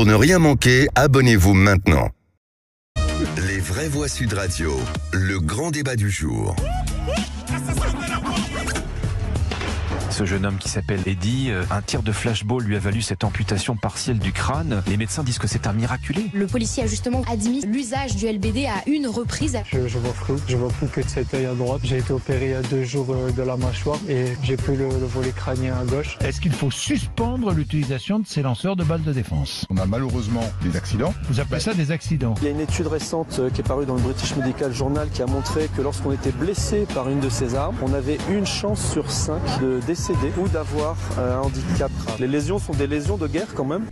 Pour ne rien manquer, abonnez-vous maintenant. Les vraies voix Sud Radio, le grand débat du jour. Ce jeune homme qui s'appelle Eddy, un tir de flashball lui a valu cette amputation partielle du crâne. Les médecins disent que c'est un miraculé. Le policier a justement admis l'usage du LBD à une reprise. Je vois flou, je vois plus que de cet œil à droite. J'ai été opéré il y a 2 jours de la mâchoire et j'ai plus le volet crânien à gauche. Est-ce qu'il faut suspendre l'utilisation de ces lanceurs de balles de défense? On a malheureusement des accidents. Vous appelez ça des accidents? Il y a une étude récente qui est parue dans le British Medical Journal qui a montré que lorsqu'on était blessé par une de ces armes, on avait une chance sur 5 de décéder ou d'avoir un handicap grave. Les lésions sont des lésions de guerre quand même.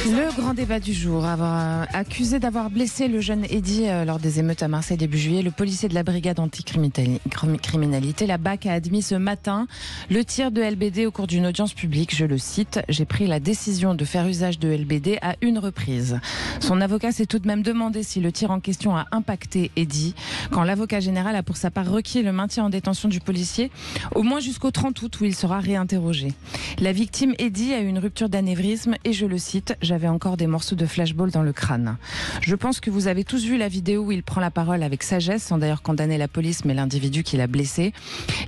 Le grand débat du jour, accusé d'avoir blessé le jeune Eddy lors des émeutes à Marseille début juillet, le policier de la brigade anticriminalité, la BAC, a admis ce matin le tir de LBD au cours d'une audience publique. Je le cite: « J'ai pris la décision de faire usage de LBD à une reprise ». Son avocat s'est tout de même demandé si le tir en question a impacté Eddy, quand l'avocat général a pour sa part requis le maintien en détention du policier, au moins jusqu'au 30 août où il sera réinterrogé. La victime Eddy a eu une rupture d'anévrisme et je le cite: « J'avais encore des morceaux de flashball dans le crâne ». Je pense que vous avez tous vu la vidéo où il prend la parole avec sagesse, sans d'ailleurs condamner la police mais l'individu qui l'a blessé.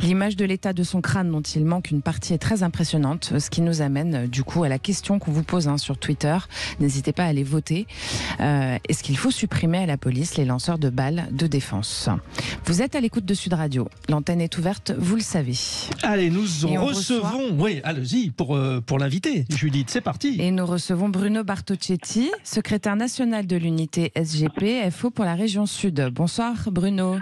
L'image de l'état de son crâne dont il manque une partie est très impressionnante, ce qui nous amène du coup à la question qu'on vous pose sur Twitter. N'hésitez pas à aller voter. Est-ce qu'il faut supprimer à la police les lanceurs de balles de défense? Vous êtes à l'écoute de Sud Radio. L'antenne est ouverte, vous le savez. Allez, nous recevons... Oui, allez-y, pour l'inviter, Judith, c'est parti. Et nous recevons Bruno Bartocchetti, secrétaire national de l'unité SGP FO pour la région Sud. Bonsoir Bruno.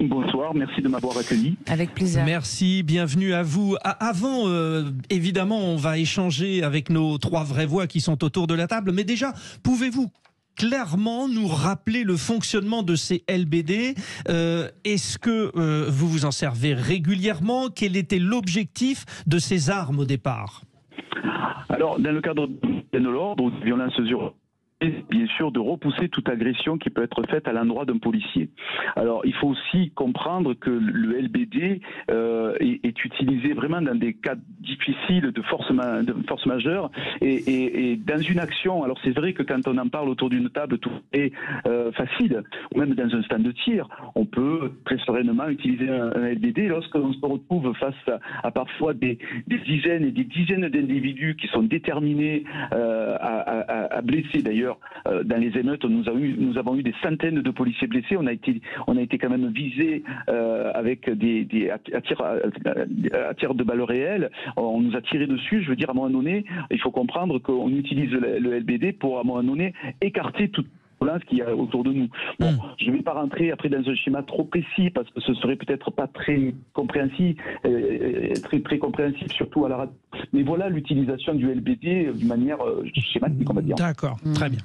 Bonsoir, merci de m'avoir accueilli. Avec plaisir. Merci, bienvenue à vous. Avant, évidemment, on va échanger avec nos 3 vraies voix qui sont autour de la table, mais déjà, pouvez-vous clairement nous rappeler le fonctionnement de ces LBD? Est-ce que vous vous en servez régulièrement? Quel était l'objectif de ces armes au départ? Alors, dans le cadre de l'ordre ou de violences urbaines, bien sûr de repousser toute agression qui peut être faite à l'endroit d'un policier. Alors il faut aussi comprendre que le LBD est utilisé vraiment dans des cas difficiles de force majeure et dans une action. Alors c'est vrai que quand on en parle autour d'une table, tout est facile, ou même dans un stand de tir, on peut très sereinement utiliser un LBD lorsqu'on se retrouve face à parfois des dizaines et des dizaines d'individus qui sont déterminés à blesser. D'ailleurs, dans les émeutes, nous avons eu des centaines de policiers blessés. On a été quand même visés avec à tir de balles réelles. On nous a tiré dessus. Je veux dire, à un moment donné, il faut comprendre qu'on utilise le LBD pour, à un moment donné, écarter toute violence qu'il y a autour de nous. Bon, je ne vais pas rentrer après dans un schéma trop précis parce que ce serait peut-être pas très compréhensible, très compréhensible, surtout à la radio. Mais voilà l'utilisation du LBD d'une manière schématique, on va dire. D'accord, très bien.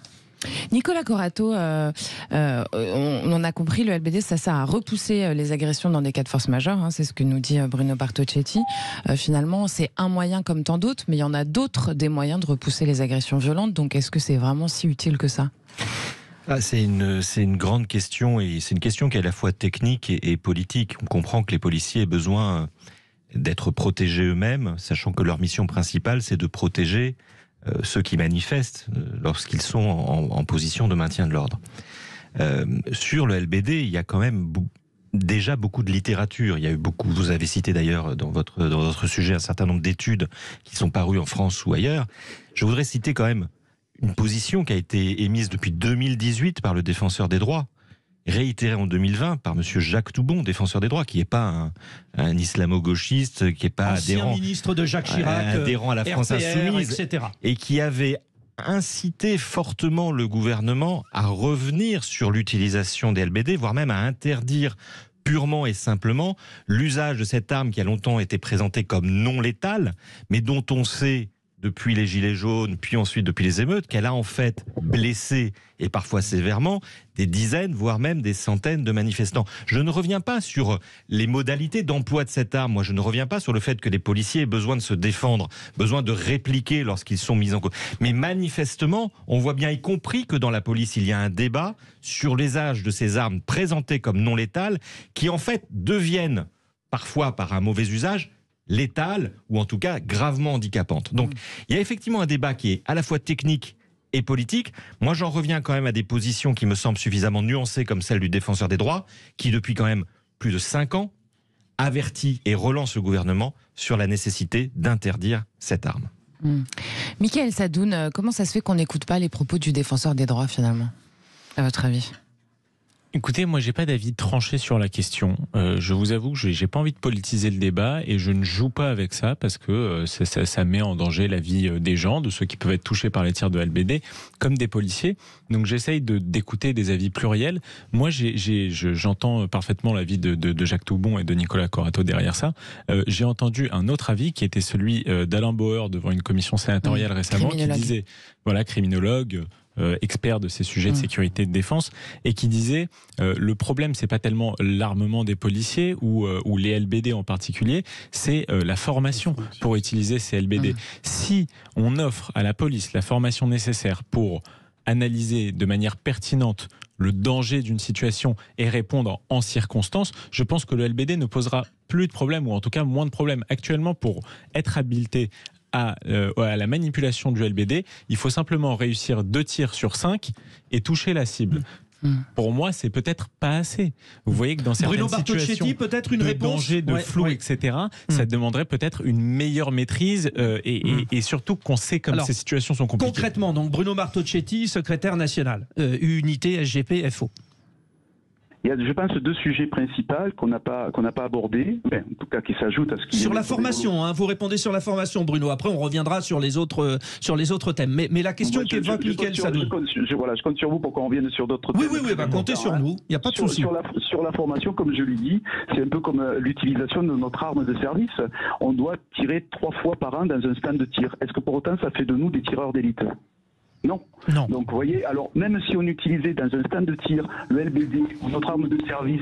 Nicolas Corato, on a compris, le LBD, ça sert à repousser les agressions dans des cas de force majeure, c'est ce que nous dit Bruno Bartocchetti. Finalement, c'est un moyen comme tant d'autres, mais il y en a d'autres des moyens de repousser les agressions violentes. Donc, est-ce que c'est vraiment si utile que ça ? C'est une grande question, et c'est une question qui est à la fois technique et politique. On comprend que les policiers aient besoin d'être protégés eux-mêmes, sachant que leur mission principale, c'est de protéger ceux qui manifestent lorsqu'ils sont en position de maintien de l'ordre. Sur le LBD, il y a quand même déjà beaucoup de littérature. Il y a eu beaucoup, vous avez cité d'ailleurs dans votre sujet un certain nombre d'études qui sont parues en France ou ailleurs. Je voudrais citer quand même une position qui a été émise depuis 2018 par le défenseur des droits, réitérée en 2020 par monsieur Jacques Toubon, défenseur des droits, qui n'est pas un islamo-gauchiste, qui n'est pas ancien ministre de Jacques Chirac, adhérent à la France RPR, insoumise, etc. Et qui avait incité fortement le gouvernement à revenir sur l'utilisation des LBD, voire même à interdire purement et simplement l'usage de cette arme qui a longtemps été présentée comme non létale, mais dont on sait depuis les Gilets jaunes, puis ensuite depuis les émeutes, qu'elle a en fait blessé, et parfois sévèrement, des dizaines, voire même des centaines de manifestants. Je ne reviens pas sur les modalités d'emploi de cette arme. Moi, je ne reviens pas sur le fait que les policiers aient besoin de se défendre, besoin de répliquer lorsqu'ils sont mis en cause. Mais manifestement, on voit bien, y compris que dans la police, il y a un débat sur l'usage de ces armes présentées comme non létales, qui en fait deviennent, parfois par un mauvais usage, létale ou en tout cas gravement handicapante. Donc il y a effectivement un débat qui est à la fois technique et politique. Moi, j'en reviens quand même à des positions qui me semblent suffisamment nuancées comme celle du défenseur des droits, qui depuis quand même plus de 5 ans avertit et relance le gouvernement sur la nécessité d'interdire cette arme. Mickaël Sadoun, comment ça se fait qu'on n'écoute pas les propos du défenseur des droits finalement, à votre avis ? Écoutez, moi j'ai pas d'avis tranché sur la question. Je vous avoue que j'ai pas envie de politiser le débat et je ne joue pas avec ça parce que ça met en danger la vie des gens, de ceux qui peuvent être touchés par les tirs de LBD, comme des policiers. Donc j'essaye d'écouter des avis pluriels. Moi j'entends parfaitement l'avis de Jacques Toubon et de Nicolas Corato derrière ça. J'ai entendu un autre avis qui était celui d'Alain Bauer devant une commission sénatoriale récemment qui disait, voilà, criminologue, expert de ces sujets de sécurité et de défense, et qui disait le problème c'est pas tellement l'armement des policiers ou les LBD en particulier, c'est la formation pour utiliser ces LBD. Si on offre à la police la formation nécessaire pour analyser de manière pertinente le danger d'une situation et répondre en circonstances, je pense que le LBD ne posera plus de problèmes, ou en tout cas moins de problèmes. Actuellement, pour être habilité à la manipulation du LBD, il faut simplement réussir 2 tirs sur 5 et toucher la cible. Pour moi, c'est peut-être pas assez. Vous voyez que dans certaines situations peut-être une de réponse, danger, de flou, etc., ça demanderait peut-être une meilleure maîtrise et surtout qu'on sait comme ces situations sont compliquées. Concrètement, donc Bruno Martocchetti, secrétaire national, unité SGP FO. Il y a, je pense, 2 sujets principaux qu'on n'a pas abordés, en tout cas qui s'ajoutent à ce qui... Sur la formation, vous répondez sur la formation, Bruno. Après, on reviendra sur les autres thèmes. Mais la question qu'évoque Mickaël Sadoun... Je compte sur vous pour qu'on revienne sur d'autres thèmes. Oui, comptez sur nous. Il n'y a pas de souci. Sur la formation, comme je l'ai dit, c'est un peu comme l'utilisation de notre arme de service. On doit tirer 3 fois par an dans un stand de tir. Est-ce que pour autant, ça fait de nous des tireurs d'élite ? Non. Donc vous voyez, alors même si on utilisait dans un stand de tir le LBD ou notre arme de service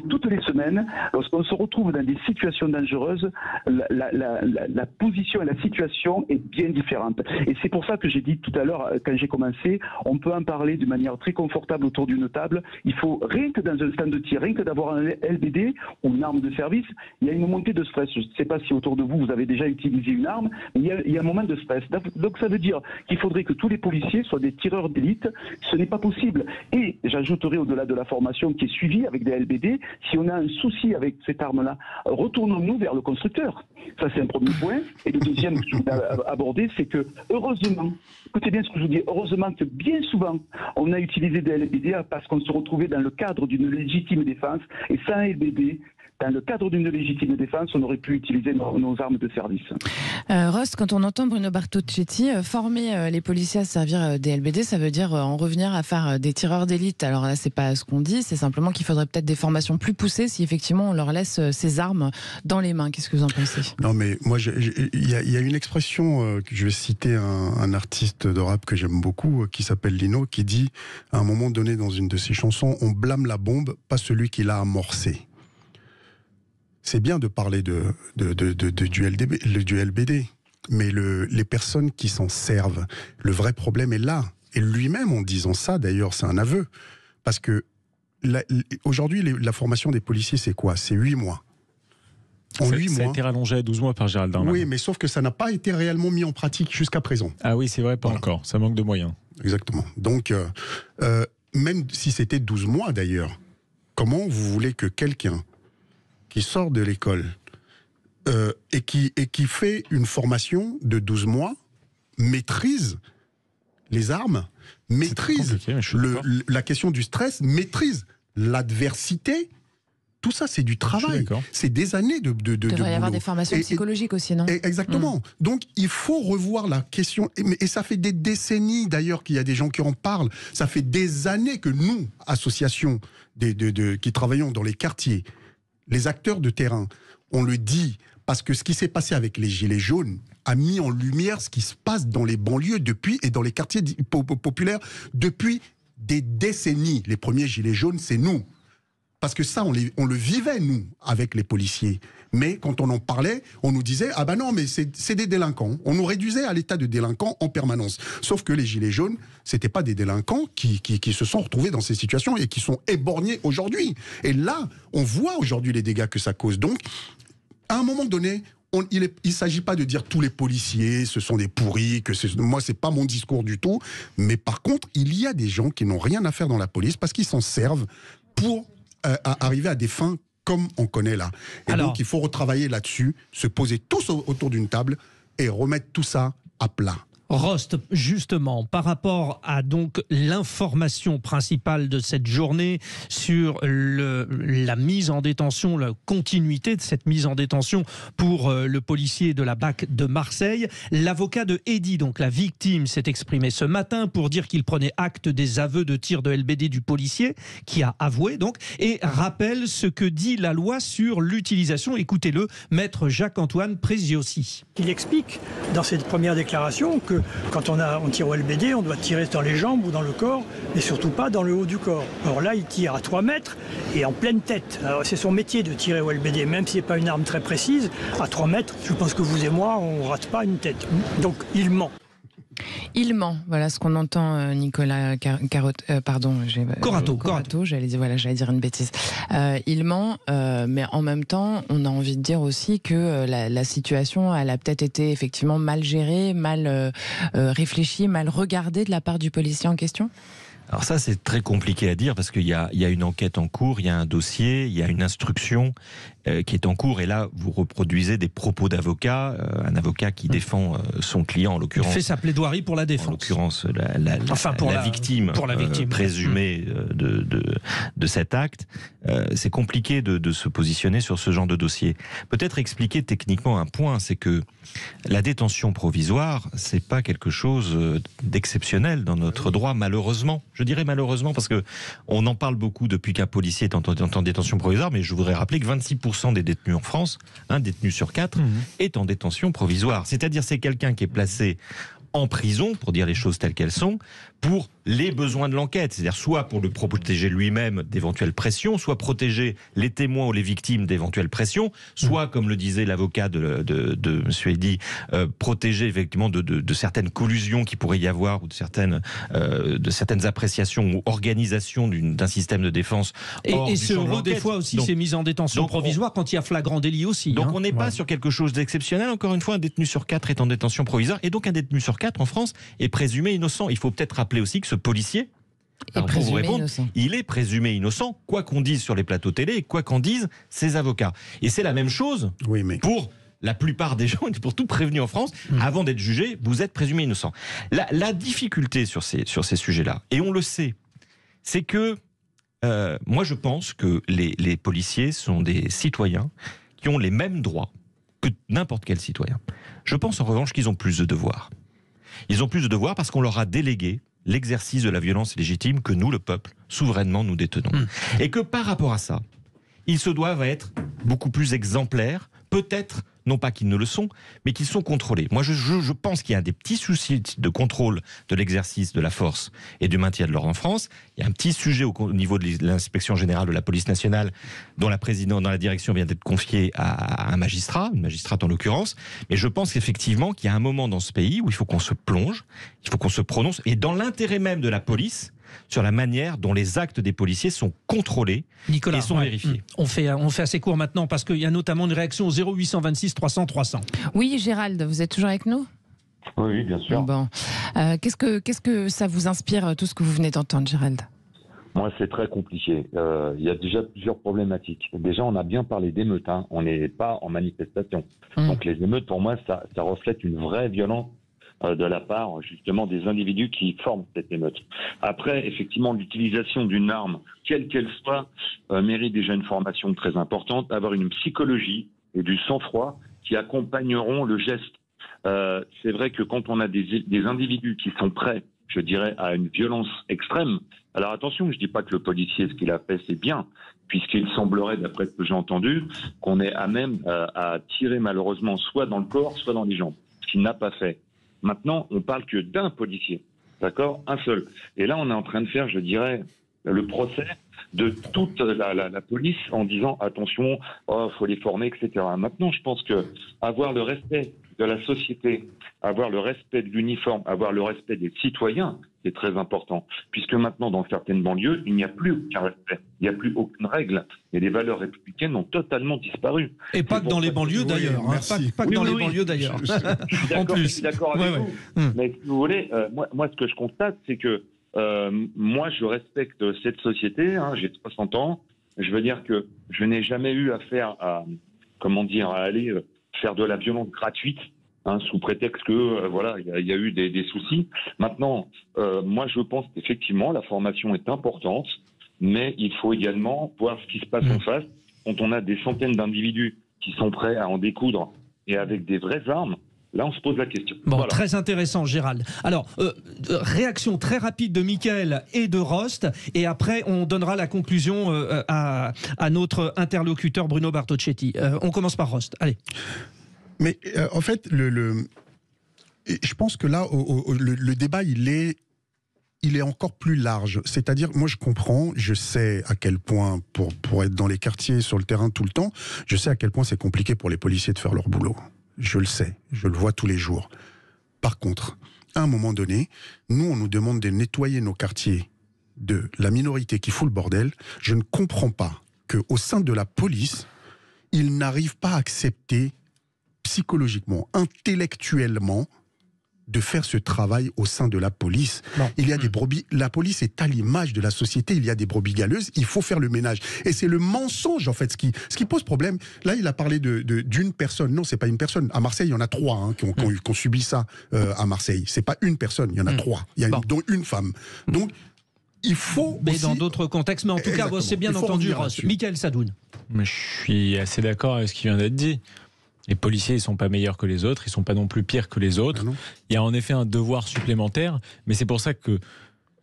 toutes les semaines, lorsqu'on se retrouve dans des situations dangereuses, la position et la situation est bien différente. Et c'est pour ça que j'ai dit tout à l'heure, quand j'ai commencé, on peut en parler de manière très confortable autour d'une table. Il faut, rien que dans un stand de tir, rien que d'avoir un LBD ou une arme de service, il y a une montée de stress. Je ne sais pas si autour de vous, vous avez déjà utilisé une arme, mais il y a un moment de stress. Donc ça veut dire qu'il faudrait que tous les policiers soient des tireurs d'élite. Ce n'est pas possible. Et j'ajouterai, au-delà de la formation qui est suivie avec des LBD, si on a un souci avec cette arme-là, retournons-nous vers le constructeur. Ça, c'est un premier point. Et le deuxième que je voulais aborder, c'est que, heureusement, écoutez bien ce que je vous dis, heureusement que bien souvent, on a utilisé des LBD parce qu'on se retrouvait dans le cadre d'une légitime défense. Et sans LBD, dans le cadre d'une légitime défense, on aurait pu utiliser nos armes de service. Rost, quand on entend Bruno Martocchetti former les policiers à servir des LBD, ça veut dire en revenir à faire des tireurs d'élite. Alors là, c'est pas ce qu'on dit, c'est simplement qu'il faudrait peut-être des formations plus poussées si effectivement on leur laisse ces armes dans les mains. Qu'est-ce que vous en pensez ? Non, mais moi, il y a une expression que je vais citer, un artiste de rap que j'aime beaucoup, qui s'appelle Lino, qui dit à un moment donné dans une de ses chansons, on blâme la bombe, pas celui qui l'a amorcée. C'est bien de parler du LBD, mais les personnes qui s'en servent, le vrai problème est là. Et lui-même, en disant ça, d'ailleurs, c'est un aveu. Parce que aujourd'hui, la formation des policiers, c'est quoi ? C'est 8 mois. Ça a été rallongé à 12 mois par Gérald Darmanin. Oui, mais sauf que ça n'a pas été réellement mis en pratique jusqu'à présent. Ah oui, c'est vrai, pas encore. Ça manque de moyens. Exactement. Donc, même si c'était 12 mois, d'ailleurs, comment vous voulez que quelqu'un qui sort de l'école et qui fait une formation de 12 mois, maîtrise les armes, maîtrise la question du stress, maîtrise l'adversité. Tout ça, c'est du travail. C'est des années de Il devrait y avoir des formations psychologiques aussi, non ? Exactement. Donc, il faut revoir la question. Et ça fait des décennies, d'ailleurs, qu'il y a des gens qui en parlent. Ça fait des années que nous, associations qui travaillons dans les quartiers, les acteurs de terrain, on le dit, parce que ce qui s'est passé avec les Gilets jaunes a mis en lumière ce qui se passe dans les banlieues et dans les quartiers populaires depuis des décennies. Les premiers Gilets jaunes, c'est nous. Parce que ça, on le vivait, nous, avec les policiers. Mais quand on en parlait, on nous disait « Ah ben non, mais c'est des délinquants ». On nous réduisait à l'état de délinquants en permanence. Sauf que les Gilets jaunes, c'était pas des délinquants qui se sont retrouvés dans ces situations et qui sont éborgnés aujourd'hui. Et là, on voit aujourd'hui les dégâts que ça cause. Donc, à un moment donné, il ne s'agit pas de dire tous les policiers, ce sont des pourris, moi, c'est pas mon discours du tout. Mais par contre, il y a des gens qui n'ont rien à faire dans la police parce qu'ils s'en servent pour arriver à des fins comme on connaît là. Et donc, il faut retravailler là-dessus, se poser tous autour d'une table et remettre tout ça à plat. Rost, justement, par rapport à donc l'information principale de cette journée sur la mise en détention, la continuité de cette mise en détention pour le policier de la BAC de Marseille, l'avocat de Eddy, donc la victime, s'est exprimé ce matin pour dire qu'il prenait acte des aveux de tir de LBD du policier, qui a avoué donc, et rappelle ce que dit la loi sur l'utilisation. Écoutez-le, maître Jacques-Antoine Preziosi. Il explique dans cette première déclaration que quand on tire au LBD, on doit tirer dans les jambes ou dans le corps, mais surtout pas dans le haut du corps. Alors là, il tire à 3 mètres et en pleine tête. Alors c'est son métier de tirer au LBD, même si c'est pas une arme très précise. À 3 mètres, je pense que vous et moi, on rate pas une tête. Donc il ment. Il ment, voilà ce qu'on entend, Nicolas Corato, j'allais dire une bêtise. Il ment, mais en même temps, on a envie de dire aussi que la situation, elle a peut-être été effectivement mal gérée, mal réfléchie, mal regardée de la part du policier en question. Alors ça, c'est très compliqué à dire parce qu'il y a une enquête en cours, il y a un dossier, il y a une instruction qui est en cours. Et là, vous reproduisez des propos d'avocat, un avocat qui défend son client, en l'occurrence. Il fait sa plaidoirie pour la défense. En l'occurrence, la victime, présumée de cet acte. C'est compliqué de se positionner sur ce genre de dossier. Peut-être expliquer techniquement un point, c'est que la détention provisoire, c'est pas quelque chose d'exceptionnel dans notre droit, malheureusement. Je dirais malheureusement parce que on en parle beaucoup depuis qu'un policier est en détention provisoire, mais je voudrais rappeler que 26% des détenus en France, un détenu sur 4, est en détention provisoire. C'est-à-dire c'est quelqu'un qui est placé en prison, pour dire les choses telles qu'elles sont, pour les besoins de l'enquête, c'est-à-dire soit pour le protéger lui-même d'éventuelles pressions, soit protéger les témoins ou les victimes d'éventuelles pressions, soit, comme le disait l'avocat de M. Eddy, protéger effectivement de certaines collusions qui pourrait y avoir, ou de certaines appréciations ou organisations d'un système de défense. Et c'est heureux des fois aussi, c'est mis en détention provisoire quand il y a flagrant délit aussi. Donc on n'est pas sur quelque chose d'exceptionnel. Encore une fois, un détenu sur 4 est en détention provisoire, et donc un détenu sur 4 en France est présumé innocent. Il faut peut-être rappeler aussi que ce policier, il est présumé innocent, quoi qu'on dise sur les plateaux télé et quoi qu'en disent ses avocats. Et c'est la même chose pour la plupart des gens, pour tout prévenu en France, avant d'être jugé, vous êtes présumé innocent. La difficulté sur ces sujets-là, et on le sait, c'est que moi je pense que les policiers sont des citoyens qui ont les mêmes droits que n'importe quel citoyen. Je pense en revanche qu'ils ont plus de devoirs. Ils ont plus de devoirs parce qu'on leur a délégué l'exercice de la violence légitime que nous, le peuple, souverainement, nous détenons. Et que par rapport à ça, ils se doivent être beaucoup plus exemplaires, peut-être, non pas qu'ils ne le sont, mais qu'ils sont contrôlés. Moi, je pense qu'il y a des petits soucis de contrôle de l'exercice de la force et du maintien de l'ordre en France. Il y a un petit sujet au niveau de l'inspection générale de la police nationale, dont la direction vient d'être confiée à un magistrat, une magistrate en l'occurrence. Mais je pense effectivement qu'il y a un moment dans ce pays où il faut qu'on se plonge, il faut qu'on se prononce, et dans l'intérêt même de la police, sur la manière dont les actes des policiers sont contrôlés et sont vérifiés. On fait assez court maintenant parce qu'il y a notamment une réaction au 0826 300 300. Oui, Gérald, vous êtes toujours avec nous ? Oui, bien sûr. Bon. Qu'est-ce que ça vous inspire, tout ce que vous venez d'entendre, Gérald ? Moi, c'est très compliqué. Il y a déjà plusieurs problématiques. Déjà, on a bien parlé d'émeutes. On n'est pas en manifestation. Donc les émeutes, pour moi, ça reflète une vraie violence de la part justement des individus qui forment cette émeute. Après, effectivement, l'utilisation d'une arme, quelle qu'elle soit, mérite déjà une formation très importante, avoir une psychologie et du sang-froid qui accompagneront le geste. C'est vrai que quand on a des individus qui sont prêts, je dirais, à une violence extrême, alors attention, je dis pas que le policier, ce qu'il a fait, c'est bien, puisqu'il semblerait, d'après ce que j'ai entendu, qu'on est à même à tirer malheureusement soit dans le corps, soit dans les jambes, ce qu'il n'a pas fait. Maintenant, on parle que d'un policier, d'accord, un seul. Et là, on est en train de faire, je dirais, le procès de toute la police en disant attention, faut les former, etc. Maintenant, je pense que avoir le respect de la société avoir le respect de l'uniforme, avoir le respect des citoyens, c'est très important. Puisque maintenant, dans certaines banlieues, il n'y a plus aucun respect, il n'y a plus aucune règle. Et les valeurs républicaines ont totalement disparu. Et pas que dans les banlieues d'ailleurs. Pas que dans les banlieues d'ailleurs. Je suis d'accord avec vous. Mais si vous voulez, moi, ce que je constate, c'est que moi, je respecte cette société. Hein, j'ai 60 ans. Je veux dire que je n'ai jamais eu affaire à aller faire de la violence gratuite. Hein, sous prétexte que voilà, il y a eu des soucis. Maintenant, moi, je pense qu'effectivement, la formation est importante, mais il faut également voir ce qui se passe en face. Quand on a des centaines d'individus qui sont prêts à en découdre et avec des vraies armes, là, on se pose la question. Bon, voilà. Très intéressant, Gérald. Alors, réaction très rapide de Mickaël et de Rost, et après, on donnera la conclusion à notre interlocuteur Bruno Bartocchetti. On commence par Rost. Allez. Mais en fait, je pense que là, le débat, il est encore plus large. C'est-à-dire, moi, je comprends, je sais à quel point, pour être dans les quartiers, sur le terrain tout le temps, je sais à quel point c'est compliqué pour les policiers de faire leur boulot. Je le sais, je le vois tous les jours. Par contre, à un moment donné, nous, on nous demande de nettoyer nos quartiers de la minorité qui fout le bordel. Je ne comprends pas qu'au sein de la police, ils n'arrivent pas à accepter psychologiquement, intellectuellement, de faire ce travail au sein de la police. Non. Il y a des brebis, la police est à l'image de la société, il y a des brebis galeuses, il faut faire le ménage. Et c'est le mensonge, en fait, ce qui pose problème. Là, il a parlé d'une personne. Non, c'est pas une personne. À Marseille, il y en a 3 qui ont subi ça à Marseille. C'est pas une personne, il y en a 3. Il y a dont une femme. Donc, il faut mais aussi... dans d'autres contextes, mais en tout cas, c'est bien entendu, Ross. Mickaël Sadoun. Mais je suis assez d'accord avec ce qui vient d'être dit. Les policiers, ils ne sont pas meilleurs que les autres, ils ne sont pas non plus pires que les autres. Il y a en effet un devoir supplémentaire, mais c'est pour ça que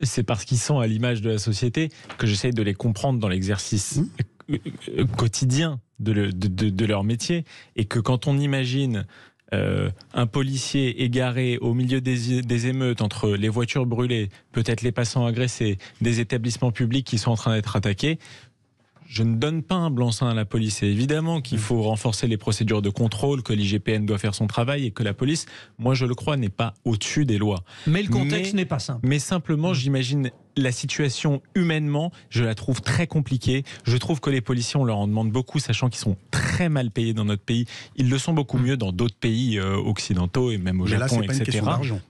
c'est parce qu'ils sont à l'image de la société que j'essaye de les comprendre dans l'exercice quotidien de leur métier. Et que quand on imagine un policier égaré au milieu des émeutes entre les voitures brûlées, peut-être les passants agressés, des établissements publics qui sont en train d'être attaqués, je ne donne pas un blanc-seing à la police. Et évidemment qu'il faut renforcer les procédures de contrôle, que l'IGPN doit faire son travail et que la police, moi je le crois, n'est pas au-dessus des lois. Mais le contexte n'est pas simple. Mais simplement, j'imagine la situation humainement, je la trouve très compliquée. Je trouve que les policiers, on leur en demande beaucoup, sachant qu'ils sont très mal payés dans notre pays. Ils le sont beaucoup mieux dans d'autres pays occidentaux et même au Japon, là, c'est etc. pas une question d'argent.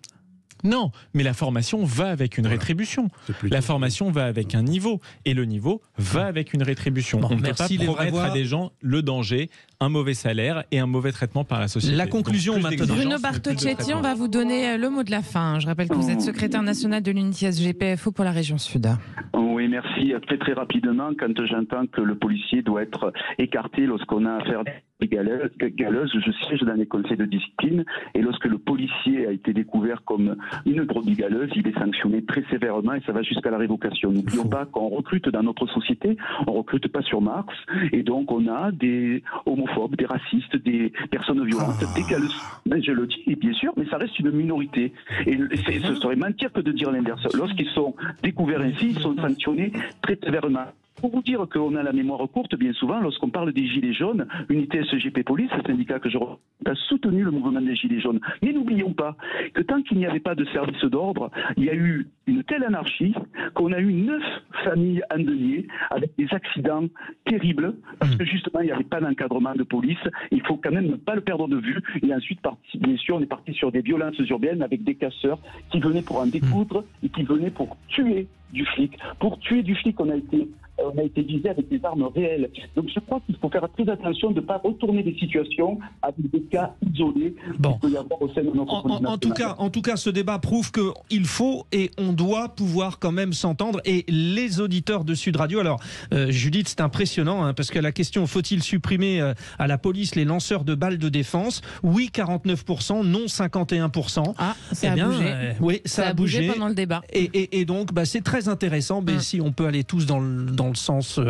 Non, mais la formation va avec une rétribution. La formation va avec un niveau. Et le niveau va avec une rétribution. On ne peut pas promettre à des gens le danger, un mauvais salaire et un mauvais traitement par la société. La conclusion maintenant. Bruno Bartocchetti, on va vous donner le mot de la fin. Je rappelle que vous êtes secrétaire national de l'unité SGPFO pour la région Sud. Oui, merci. Très très rapidement, quand j'entends que le policier doit être écarté lorsqu'on a affaire à des galeuses, je siège dans les conseils de discipline et lorsque le policier a été découvert comme une brebis galeuse, il est sanctionné très sévèrement et ça va jusqu'à la révocation. N'oublions pas qu'on recrute dans notre société, on recrute pas sur Mars et donc on a des homophobes, des racistes, des personnes violentes, des galeuses. Mais je le dis, bien sûr, mais ça reste une minorité. Et ce serait mentir que de dire l'inverse. Lorsqu'ils sont découverts ainsi, ils sont sanctionnés très sévèrement. Pour vous dire qu'on a la mémoire courte, bien souvent, lorsqu'on parle des Gilets jaunes, Unité SGP Police, le syndicat que je représente, a soutenu le mouvement des Gilets jaunes. Mais n'oublions pas que tant qu'il n'y avait pas de service d'ordre, il y a eu une telle anarchie qu'on a eu 9 familles endeuillées avec des accidents terribles, parce que justement, il n'y avait pas d'encadrement de police. Il faut quand même ne pas le perdre de vue. Et ensuite, bien sûr, on est parti sur des violences urbaines avec des casseurs qui venaient pour en découdre et qui venaient pour tuer du flic. Pour tuer du flic, on a été visé avec des armes réelles. Donc je crois qu'il faut faire très attention de ne pas retourner des situations avec des cas isolés qu'il peut y avoir au sein de notre police nationale. En tout cas, ce débat prouve qu'il faut et on doit pouvoir quand même s'entendre. Et les auditeurs de Sud Radio, alors Judith, c'est impressionnant parce que la question, faut-il supprimer à la police les lanceurs de balles de défense? Oui, 49%, non 51%. Ah, ça a bougé. Oui, ça a bougé pendant le débat. Et donc, c'est très intéressant. Mais si on peut aller tous dans le sens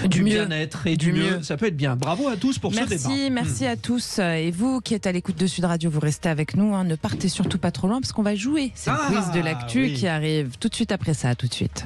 du bien-être et du mieux, ça peut être bien. Bravo à tous pour ce débat. Merci à tous. Et vous qui êtes à l'écoute de Sud Radio, vous restez avec nous. Ne partez surtout pas trop loin parce qu'on va jouer. C'est le quiz de l'actu qui arrive tout de suite après ça. À tout de suite.